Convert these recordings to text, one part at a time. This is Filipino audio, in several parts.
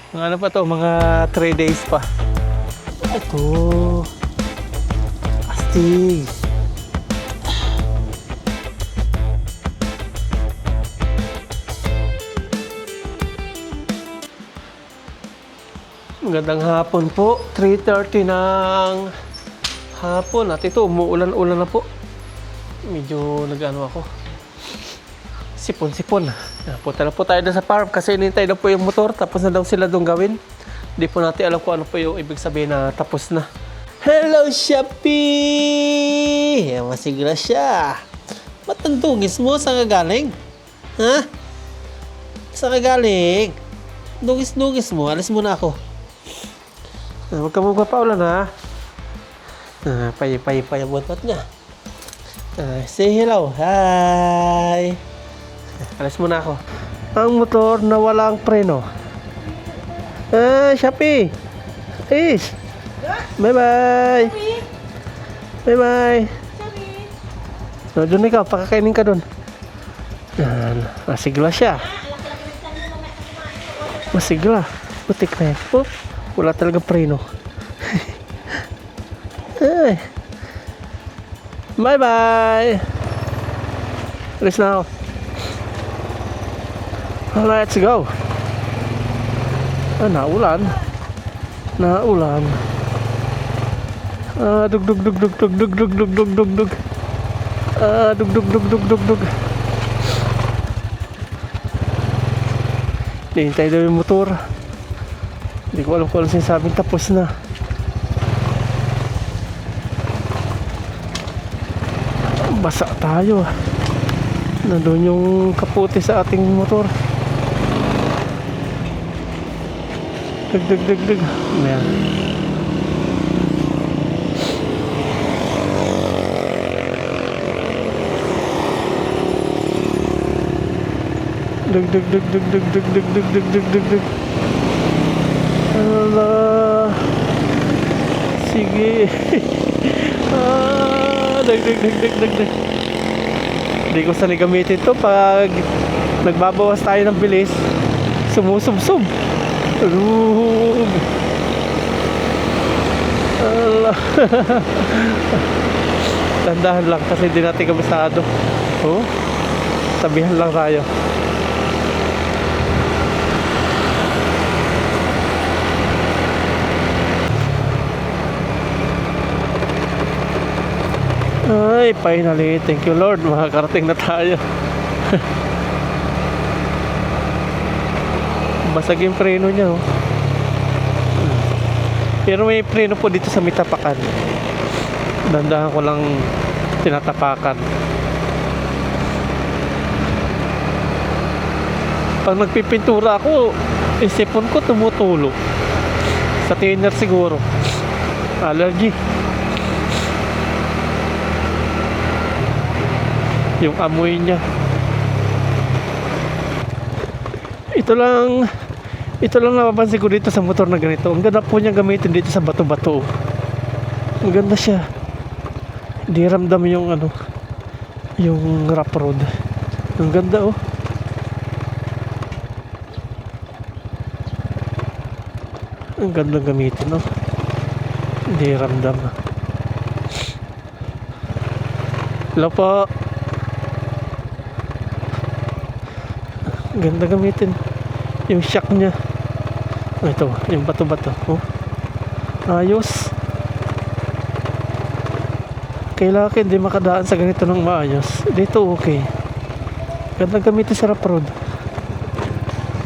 Mga ano pa to, mga 3 days pa. Ito. Astig. Magandang hapon po. 3:30 ng hapon. At ito, umuulan-ulan na po. Medyo nag-ano ako. Sipon-sipon. Punta na po tayo na sa farm kasi inintay na po yung motor. Tapos na daw sila doon gawin. Hindi po natin alam kung ano po yung ibig sabihin na tapos na. Hello, Shopee! Masigla siya. Ba't ang dugis mo? Saan ka galing? Ha? Saan ka galing? Dugis-dugis mo. Alis muna ako. Huwag ka magpapaulan, ha? Pay-pay ang buhat niya. Say hello. Hi! Alis muna ako. Ang motor na walang preno. Shopee! Is! Bye-bye! Bye-bye! So, doon ikaw. Pakakainin ka doon. Masigla siya. Masigla. Butik na yan. Oh, wala talaga preno. Ay. Bye-bye! Alis na ako. Let's go. Naulan. Naulan. Dug. Dug. Hintay daw yung motor. Hindi ko alam kung ano sinasabing tapos na. Basa tayo. Nandun yung kaputi sa ating motor. Dug. Ayan. Dug. Allah. Sige. Dug. Hindi ko sanay gamitin to pag nagbabawas tayo ng bilis. Sumusubsob. Allah. Tandahan lang kasi hindi natin kabisado. Oh, tabihan lang tayo. Ay, finally, thank you Lord, makakarating na tayo. Basag yung preno niya, oh. Pero may preno po dito sa mitapakan. Dandahan ko lang tinatapakan. Pag nagpipintura ako, isipon ko tumutulo. Sa thinner siguro. Allergy. Yung amoy niya. Ito lang napapansin ko dito sa motor na ganito. Ang ganda po niya gamitin dito sa bato-bato. Ang ganda siya. Hindi ramdam yung ano, yung rough road. Ang ganda, oh. Ang ganda gamitin, oh. Hindi ramdam. Hello po. Ang ganda gamitin. Yung shock niya. Ito, yung bato-bato. Oh. Ayos. Kailangan hindi makadaan sa ganito ng maayos. Dito okay. Ganda gamitin sa rough road.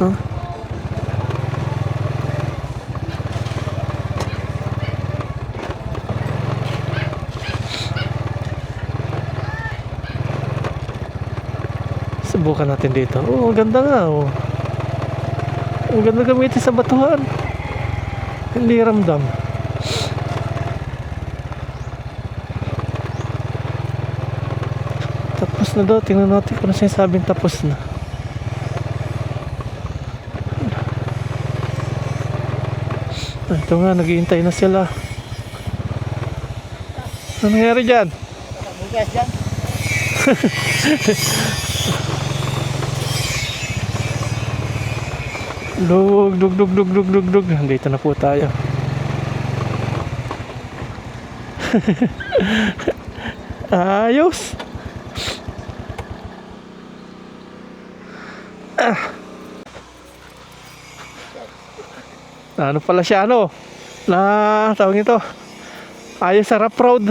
Huh? Subukan natin dito. Oh, ang ganda nga, oh. Ang ganda gamitin sa batuhan. Hindi ramdam. Tapos na daw. Tingnan natin kung ano sinasabing tapos na. Ito nga, naghihintay na sila. Ano nangyari dyan? Bugas dyan. Dug, dug, dug, dug, dug, dug, dug. Nandito na po tayo. Ayos. Ano pala siya, ano? Na, tawag ito. Ayos sa rough road.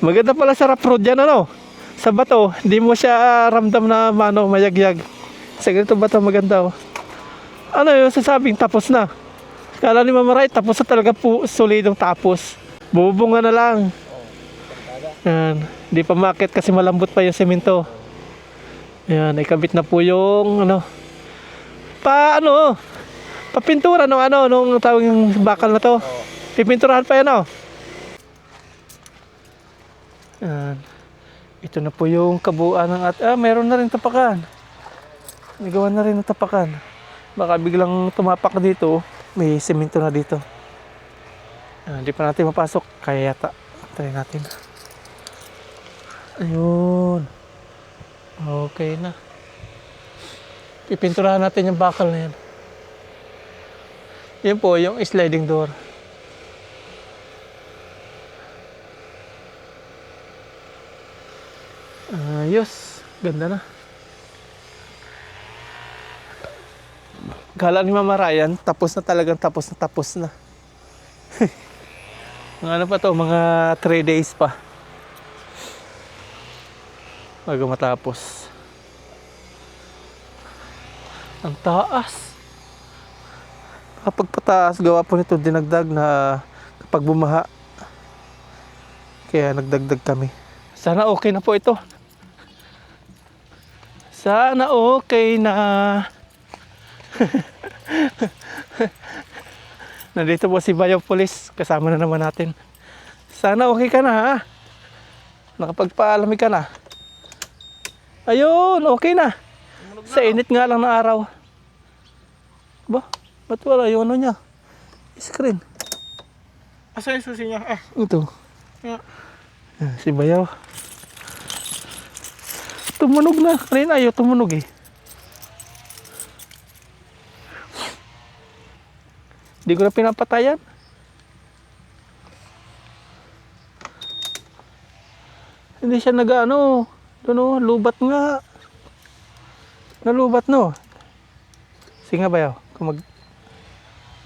Maganda pala sa rough road yan, ano? Sa bato, hindi mo siya ramdam na ano, mayagyag. Sa ganito bato, maganda, oh. Ano yung sasabing tapos na? Kala ni Mama Ray, tapos na talaga po, solidong tapos. Bubunga na lang. Yan. Hindi pa makit kasi malambot pa yung semento. Yan, ikabit na po yung ano. Papintura no ano nung tawag yung bakal na to. Pipinturahan pa yan, oh. Yan. Ito na po yung kabuuan ng meron na rin tapakan. Nagawa na rin ng tapakan. Baka biglang tumapak dito, may semento na dito. Hindi pa natin mapasok, kaya yata. Try natin. Ayun. Okay na. Pipinturahan natin yung bakal na yan. Yan po, yung sliding door. Ayos. Ganda na. Kala ni Mama Ryan, tapos na talagang tapos na. Mga ano pa to, mga 3 days pa. Bago matapos. Ang taas. Kapag pataas, gawa po nito dinagdag na kapag bumaha. Kaya nagdagdag kami. Sana okay na po ito. Sana okay na. Nandito po si Bayaw Police. Kasama na naman natin. Sana okay ka na, ha? Nakapagpaalamig ka na. Ayun, okay na. Sa init nga lang ng araw. Ba? Ba't wala yung ano niya? Screen. Asa yung susi niya? Ito. Yeah. Si Bayaw. Tumunog na. Kanina ayaw tumunog, eh. Hindi ko na pinapatayan. Hindi siya nag-ano. Doon, lubat nga. Nalubat, no? Sige nga, Bayaw.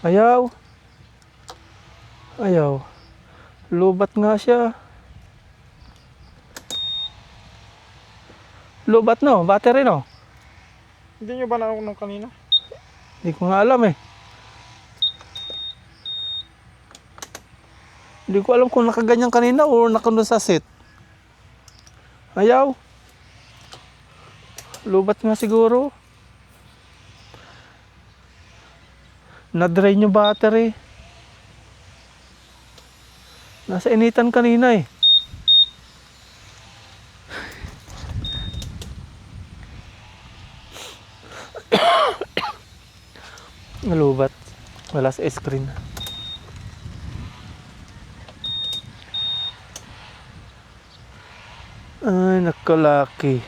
Bayaw. Ayaw. Lubat nga siya. Lubat, no? Battery, no? Hindi nyo ba naunong kanina? Hindi ko nga alam, eh. Hindi ko alam kung nakaganyan kanina o nakandun sa set. Ayaw. Lubat nga siguro. Na-drain yung battery. Nasa initan kanina, eh. Nalubat. Wala sa screen. Ay, nakalaki.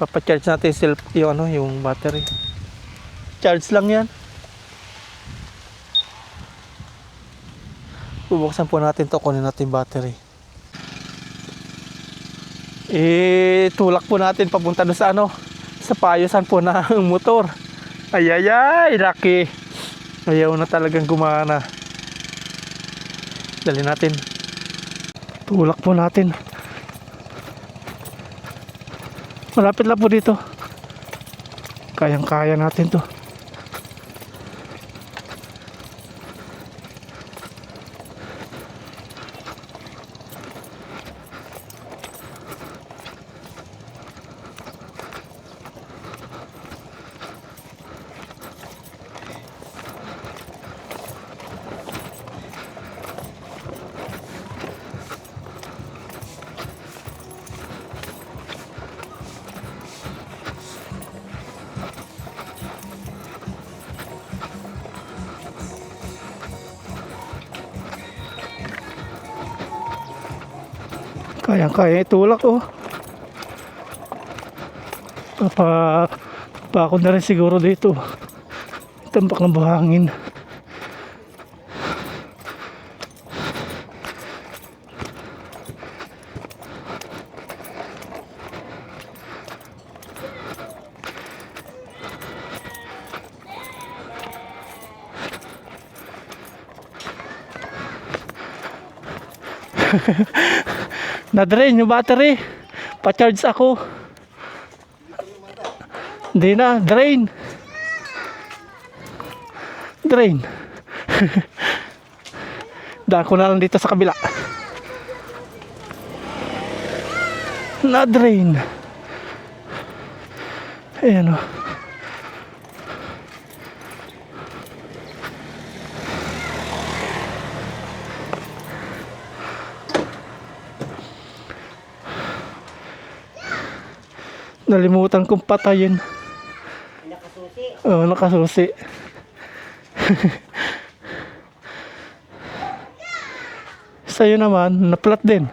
Papa-charge natin yung battery. Charge lang yan. Bubuksan po natin to, kunin natin battery. Tulak po natin papunta doon sa sa payusan po ng motor. Ayayay, laki. Ayaw na talagang gumana. Dali natin. Tulak po natin. Malapit lang po dito. Kayang-kaya natin to. Kayang-kaya itulak, oh. Bakod na rin siguro dito. Tambak ng buhangin. Na-drain yung battery. Pa-charge ako. Hindi na, drain. Drain. Dako na lang dito sa kabila. Na-drain. Ayan o. Nalimutan kong patayin. Nakasusi. Oo, nakasusi. Sa'yo naman, na-flat din.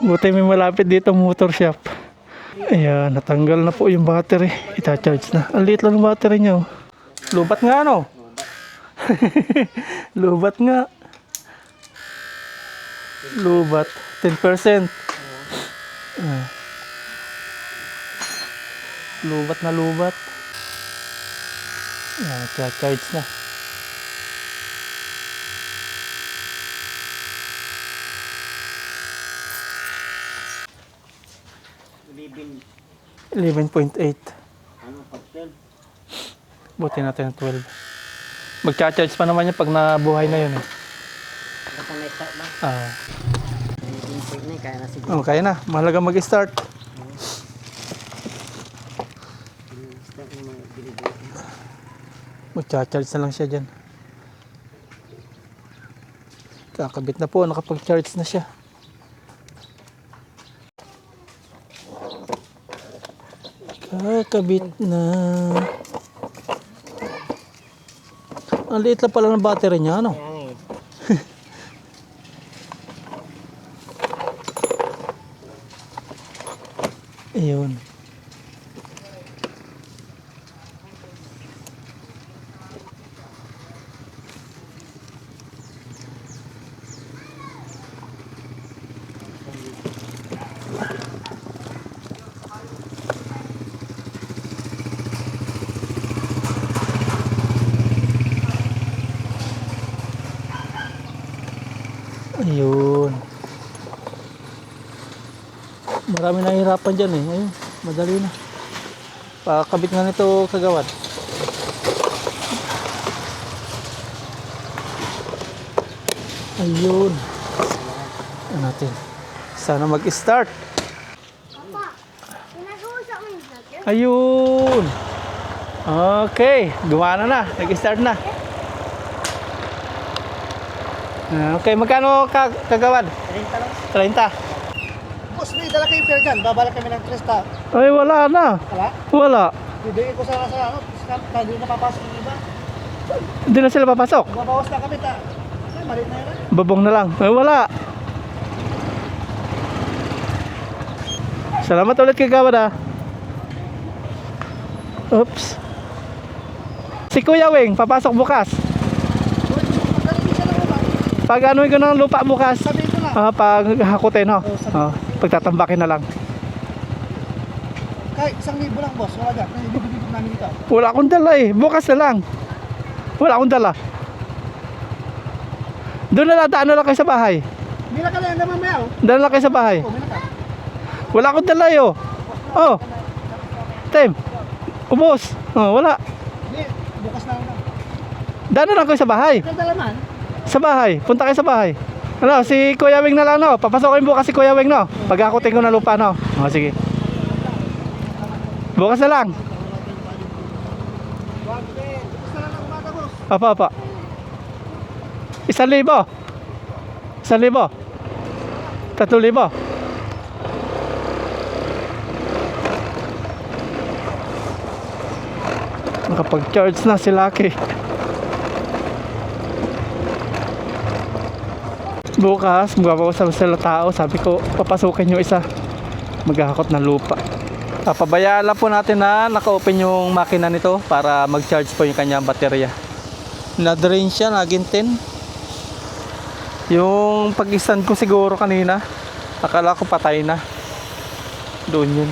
Buti may malapit dito motor shop. Ayan, natanggal na po yung battery. Ita-charge na. Ang liit lang ng battery niya. Oh. Lubat nga, no? Lubat nga. Lubat. 10%. Lubat na lubat. Ayan, charge na. Libin. 11.8. Ano pag 12? Buti natin ng 12. Magcha-charge pa naman yan pag nabuhay na yun. Eh. Basta na-start ba? Ah. Libin point na kaya na siguro. Oh, kaya na. Mahalaga mag-start. Start na mga bilibili. Magcha-charge na lang siya dyan. Kakabit na po. Nakapag-charge na siya. Kakabit na. Ang liit lang pala ng battery niya, ano? Kaya nga eh. Ayun. Ayun. Marami nahihirapan dyan eh. Ayun, madali na. Pakabit nga nito kagawad. Ayun. Ano natin? Sana mag-start. Ayun. Okay, gumana na. Nag-start na. Okay, magkano kagawad? 30 lang. 30. Boss, may dala kayo pero dyan. Babala kami ng 3 Ay, wala na. Wala? Wala. Bibigay ko sana sa ano. Hindi na papasok yung iba. Hindi na sila papasok. Babawas na kami ta. Ay, malit na yun. Babong na lang. Ay, wala. Salamat ulit kay Gawad ah. Oops. Si Kuya Weng, papasok bukas. Pag ano ko ng lupa bukas. Sabihin ko lang. Pag hakutin, no? Pagtatambakin na lang. Kahit 1,000 lang, boss. Wala dyan. Ibibigay namin dito. Wala akong dala eh. Bukas na lang. Wala akong dala. Doon na lang, daan na lang kayo sa bahay. Bila ka na yan mamaya, oh. Daan na lang kayo sa bahay. Oh, bila ka. Wala akong dala eh, oh. Oh. Tim. Ubos. Oh, wala. Hindi, bukas na lang. Daan na lang kayo sa bahay. Ikaw dalaman. Sa bahay. Punta kayo sa bahay. Ano, si Kuya Weng na lang, no? Papasokin bukas si Kuya Weng, no? Pag-akutin ko na lupa, no? O, sige. Bukas na lang. Bukas na lang ng umaga, boss. Apa. 1,000. 1,000. 3,000. Nakapag-charge na si Lucky. Bukas, magbabawas sila tao. Sabi ko, papasukin yung isa. Maghahakot ng lupa. Papabayaan lang po natin na naka-open yung makina nito para mag-charge po yung kanyang baterya. Na-drain siya, naging 10. Yung pag-stand ko siguro kanina, akala ko patay na. Doon yun.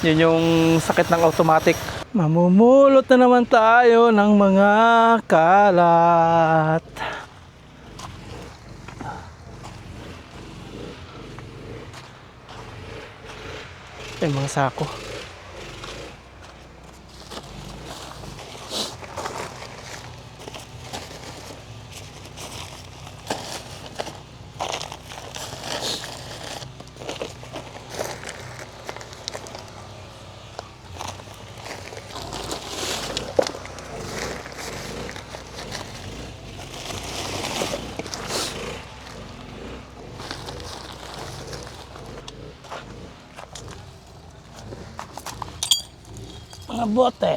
Yun yung sakit ng automatic. Mamumulot na naman tayo ng mga kalat. Yung mga sako. Mga bote.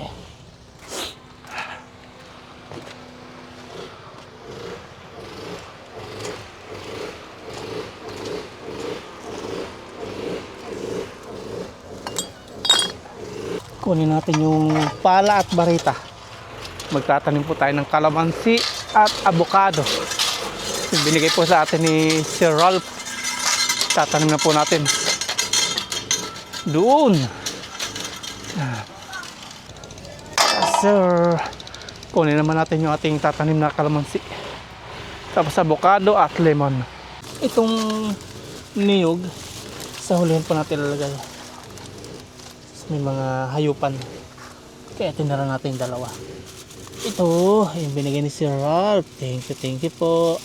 Kunin natin yung pala at barita. Magtatanim po tayo ng kalamansi at avocado. Yung binigay po sa atin ni Sir Ralph. Tatanim na po natin. Doon. Sir, kunin naman natin yung ating tatanim na kalamansi. Tapos avocado at lemon. Itong niyog, sa hulihan po natin lalagay. May mga hayupan. Kaya tinara natin yung dalawa. Ito, yung binigay ni Sir Ralph. Thank you po.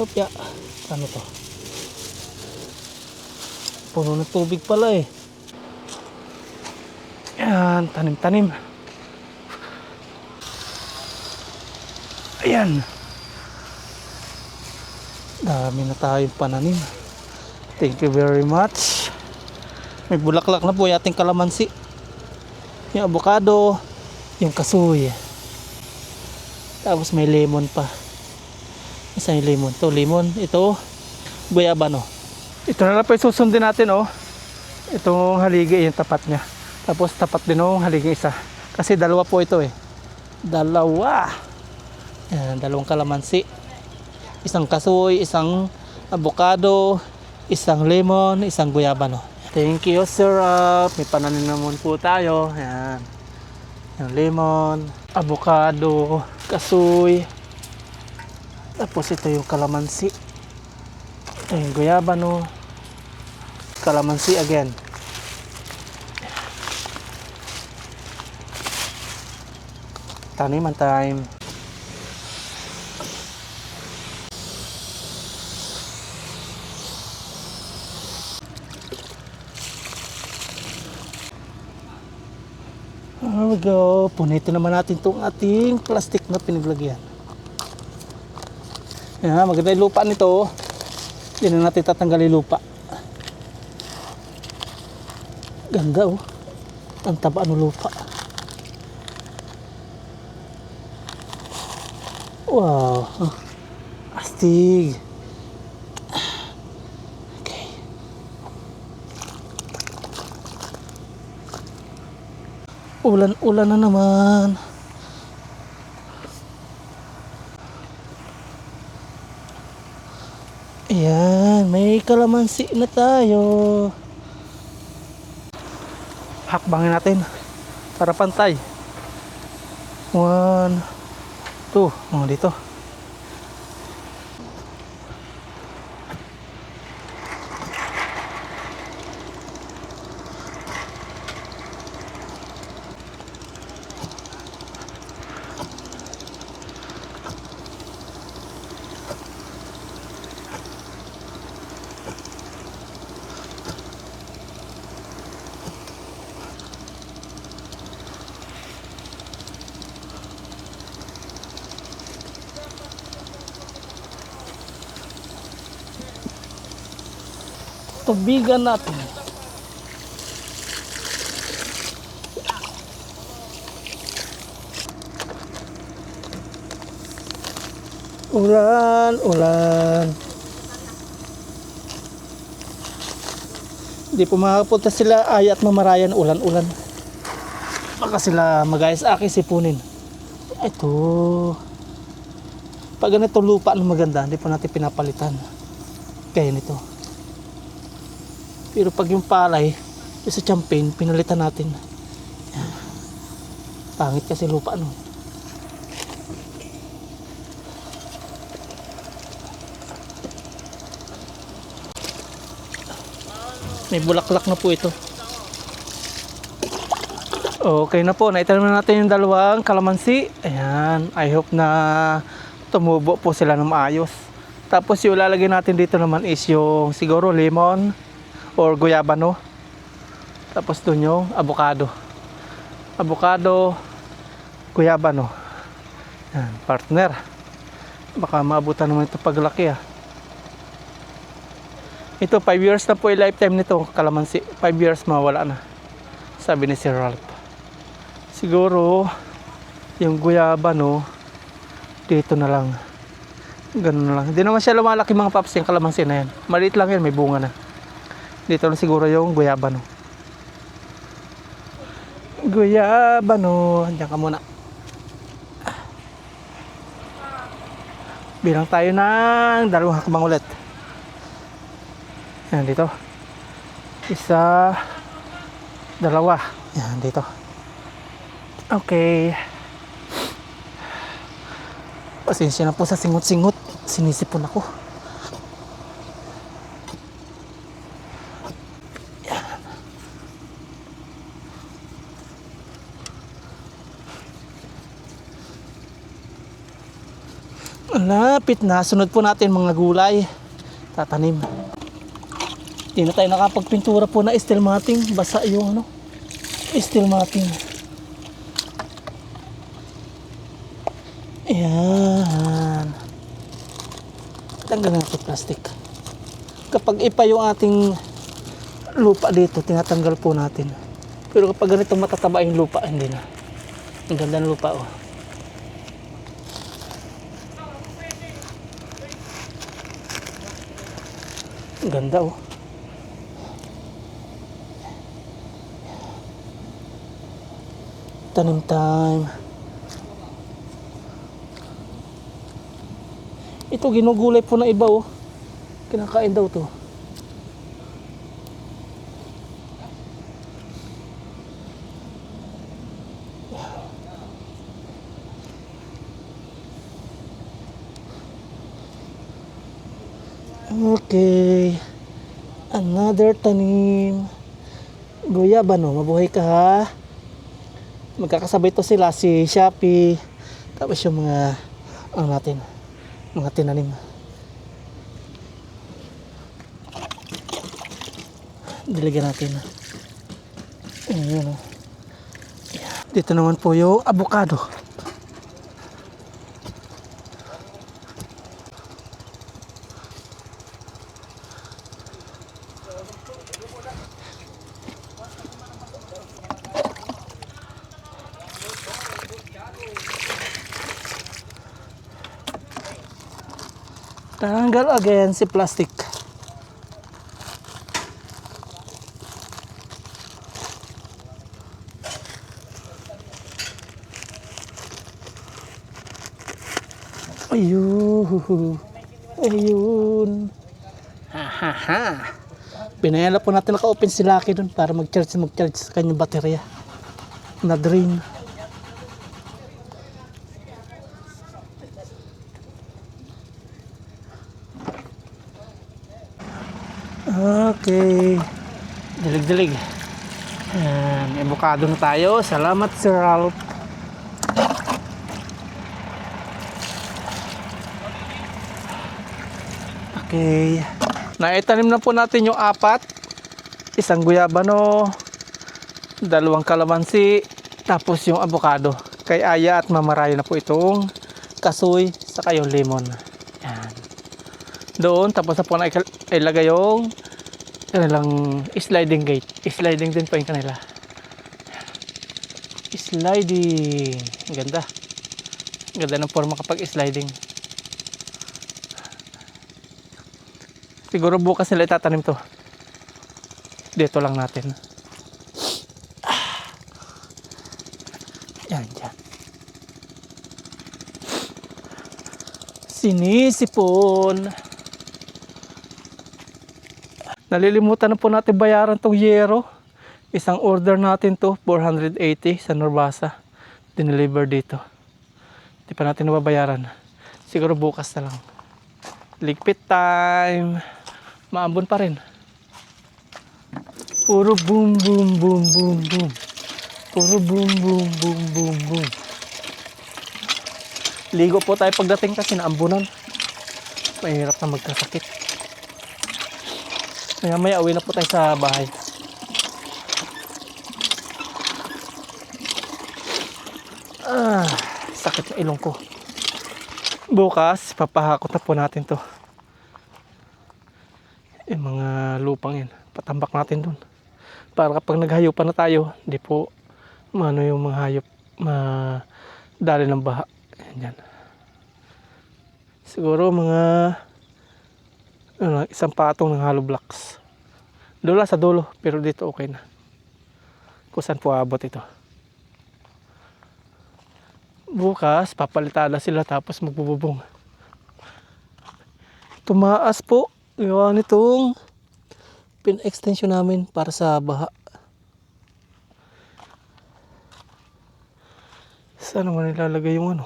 Opya, ano to? Puno ng tubig pala eh. Ayan, tanim-tanim. Ayan. Dami na tayong pananim. Thank you very much. May bulaklak na po yung ating kalamansi. Yung avocado, yung kasoy. Tapos may lemon pa. Isa yung lemon. Ito lemon, ito guyabano. Ito na lang po yung susundin natin oh. Itong haligi yung tapat niya. Tapos tapat din yung haligi isa. Kasi dalawa po ito eh. Dalawa. Yan, dalawang kalamansi. Isang kasoy, isang avocado, isang lemon, isang guyabano. Thank you Sir Ralph. May pananim naman po tayo. Yan. Yung lemon, avocado, kasoy. Tapos ito yung kalamansi. Ito yung guyabano. Kalamansi again. Taniman time. There we go. Punitin naman natin itong ating plastic na pinaglagyan. Yan, maganda yung lupa nito. Hindi na natin tatanggalin lupa. Ganda oh. Ang taba ng lupa. Wow. Astig. Okay. Ulan-ulan na naman. Ayan, may kalamansi na tayo. Hakbangin natin para pantay. 1, 2, dito. Tubigan natin. Ulan, ulan. Hindi po makapunta sila Aya at Mamarayan, ulan-ulan. Baka sila mag-ayos-aki sipunin. Ito. Pag ganito lupa na maganda, hindi po natin pinapalitan. Kaya nito. Pero pag yung palay, yung sa champagne, pinalitan natin. Yan. Pangit kasi lupa no. May bulaklak na po ito. Okay na po, naitanim na natin yung dalawang kalamansi. Ayan, I hope na tumubo po sila ng maayos. Tapos yung lalagay natin dito naman is yung siguro lemon or guyabano. Tapos doon yung avocado. Avocado, guyabano. Yan, partner. Baka maabutan naman ito paglaki ah. Ito 5 years na po yung lifetime nito kalamansi. 5 years mawala na. Sabi ni Sir Ralph. Siguro yung guyabano dito na lang. Ganun na lang. Hindi naman siya lumalaki mga paps yung kalamansi na yan. Maliit lang yan, may bunga na. Dito lang siguro yung guyabano. Guyabano. Diyan ka muna. Bilang tayo ng dalawang hakbang ulit. Yan dito. Isa. Dalawa. Yan dito. Okay. Pasensya na po sa singot-singot. Sinisipon ako. Yan. Malapit na. Sunod po natin mga gulay. Tatanim. Hindi na tayo nakapagpintura po na steel matting. Basa yung steel matting. Ayan. Tanggalin natin plastic. Kapag ipa yung ating lupa dito, tinatanggal po natin. Pero kapag ganito matataba yung lupa, hindi na. Ang ganda ng lupa oh. Ang ganda oh. Tanim time. Ito ginugulay po na iba oh. Kinakain daw to. Okay. Another tanim. Guyabano, mabuhay ka ha. Magkakasabay to sila, si Shopee. Tapos yung mga natin, mga tinanim. Diligan natin. Ayan, dito naman po yung avocado. Tanggal again si plastic. Ayun. Ayun. Ha. Pinayala po natin naka-open si Lucky dun para mag-charge sa kanyang baterya. Na drain. Okay. Dilig-dilig. May avocado na tayo. Salamat Sir Ralph. Okay. Naitanim na po natin yung 4. Isang guyabano, 2 kalamansi, tapos yung avocado. Kay Aya at Mamarayan na po itong kasoy saka yung lemon. Yan. Doon tapos na po na ilagay yung kanilang sliding gate. Sliding din po yung kanila. Sliding. Ganda. Ganda ng forma kapag sliding. Siguro bukas nila itatanim to. Dito lang natin. Yan, yan. Sinisipon. Nalilimutan na po natin bayaran tong yero. Isang order natin to, 480 sa Norbasa. Dineliver dito. Di pa natin nababayaran. Siguro bukas na lang. Ligpit time. Maambon pa rin. Puro boom boom boom boom boom. Puro boom boom boom boom boom. Ligo po tayo pagdating kasi naambunan. Mahirap na magkasakit. Maya uwi na po tayo sa bahay. Sakit na ilong ko. Bukas, papahakot na po natin to. Yung mga lupang yan. Patambak natin dun. Para kapag naghayupan na tayo, di po maano yung mga hayop madali ng baha. Yan. Siguro mga isang patong ng hollow blocks. Doon sa dulo, pero dito okay na. Kung saan po abot ito. Bukas, papalitada sila tapos magbububong. Tumaas po. Gawa nitong pin-extension namin para sa baha. Saan naman nilalagay yung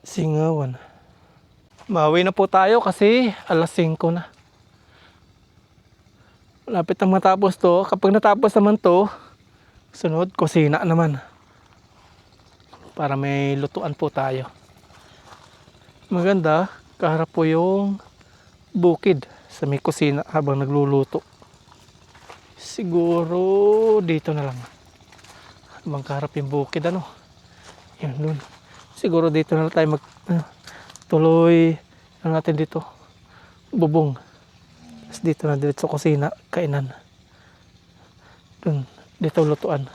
singawan. Mawi na po tayo kasi alas 5 na. Lapit na matapos to. Kapag natapos naman to, sunod, kusina naman. Para may lutuan po tayo. Maganda, kaharap po yung bukid sa may kusina habang nagluluto. Siguro dito na lang. Habang kaharap yung bukid, yun dun. Siguro dito na lang tayo tuloy natin dito. Bubong. Tapos dito na dito sa kusina, kainan. Dun, dito lutuan.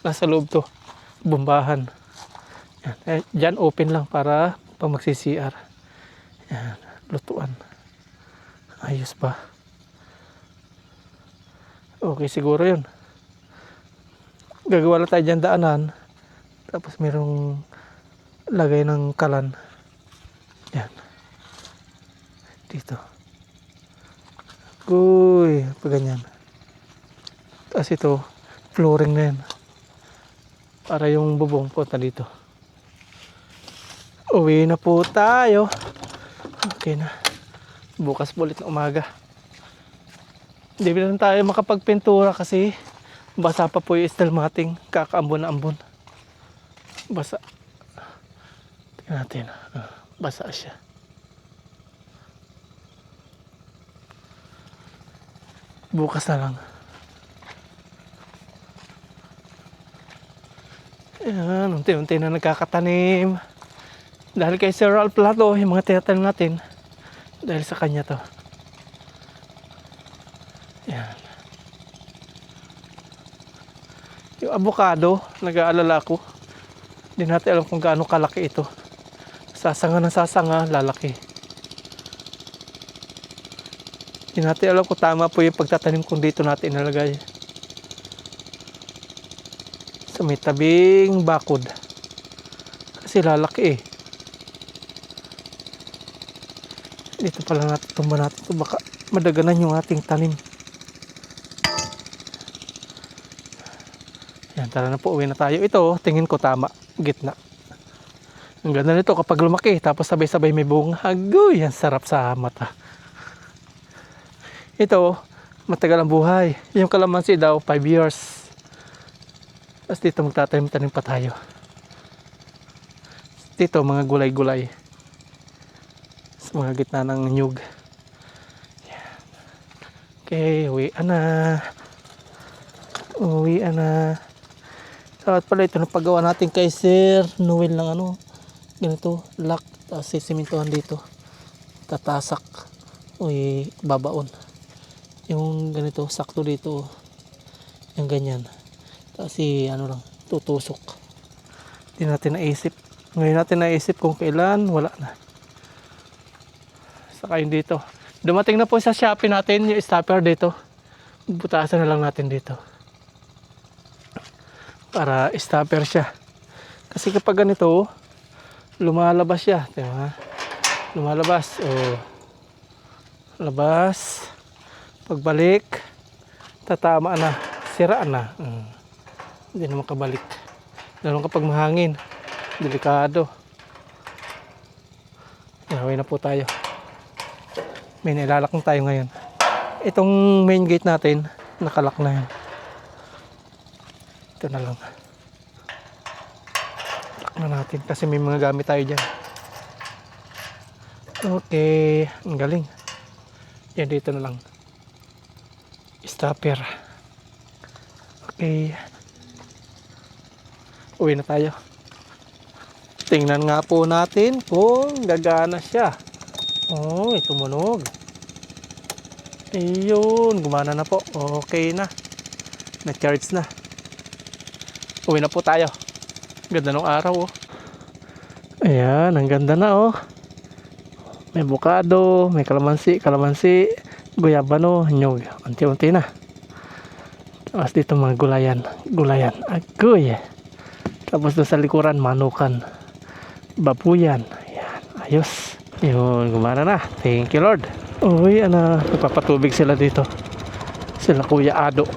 Nasa loob to, bumbahan. Yan. Diyan open lang para pag magsi-CR. Yan, lutuan. Ayos ba? Okay siguro yun. Gagawa lang tayo dyan daanan. Tapos merong lagay ng kalan. Yan. Dito. Uy, pag ganyan. Tapos ito, flooring na yan. Para yung bubong punta dito. Uwi na po tayo. Okay na. Bukas ulit na umaga. Hindi na tayo makapagpintura kasi basa pa po yung stalmating. Kakaambon na ambon. Basa. Tingnan natin. Basa siya. Bukas na lang. Ayan, unti-unti na nagkakatanim. Dahil kay Sir Ralph Plato, yung mga tinatanim natin, dahil sa kanya to. Ayan. Yung avocado, nag-aalala ko. Hindi natin alam kung gaano kalaki ito. Sasanga ng sasanga, lalaki. Hindi natin alam kung tama po yung pagtatanim kung dito natin inalagay. Sa may tabing bakod. Kasi lalaki eh. Dito pala natin tumba natin ito. Baka madaganan yung ating tanim. Yan, tara na po. Uwi na tayo. Ito, tingin ko tama. Gitna. Ang ganda nito kapag lumaki. Tapos sabay-sabay may bunga. Agoy, yan sarap sa mata. Ito, matagal ang buhay. Yung kalamansi daw, 5 years. Tapos dito magtatanim-tanim pa tayo. Dito, mga gulay-gulay. Sa mga gitna ng nyug. Yan. Okay, uwian na. Uwian na. At pala ito, napagawa natin kay Sir Noel ng ganito, lock. Tapos sisimintuhan dito. Tatasak. Uy, babaon. Yung ganito, sakto dito. Yung ganyan. Tapos lang, tutusok. Hindi natin naisip. Ngayon natin naisip kung kailan, wala na. Saka yung dito, Dumating na po sa Shopee natin yung stopper dito. Butasan na lang natin dito. Para stopper siya. Kasi kapag ganito, lumalabas siya. Diba? Lumalabas. O, labas. Pagbalik, tatama na. Sira na. Hindi na makabalik. Lalo kapag mahangin. Delikado. Naway na po tayo. May nilalak na tayo ngayon. Itong main gate natin, nakalak na yan. Ito na lang. Lock na natin kasi may mga gamit tayo dyan. Okay. Ang galing. Yan dito na lang. Stopper. Okay. Uwi na tayo. Tingnan nga po natin kung gagana siya. Oh, tumunog. Ayun, gumana na po. Okay na. Na-charge na. Uwi na po tayo. Ganda ng araw, oh. Ayan, ang ganda na, oh. May bukado, may kalamansi, guyabano, nyog. Unti-unti na. Tapos dito mga gulayan. Agoy. Tapos doon sa likuran, manukan. Babuyan. Ayan, ayos. Yun, gumana na. Thank you, Lord. Uy, nagpapatubig sila dito. Sila Kuya Ado.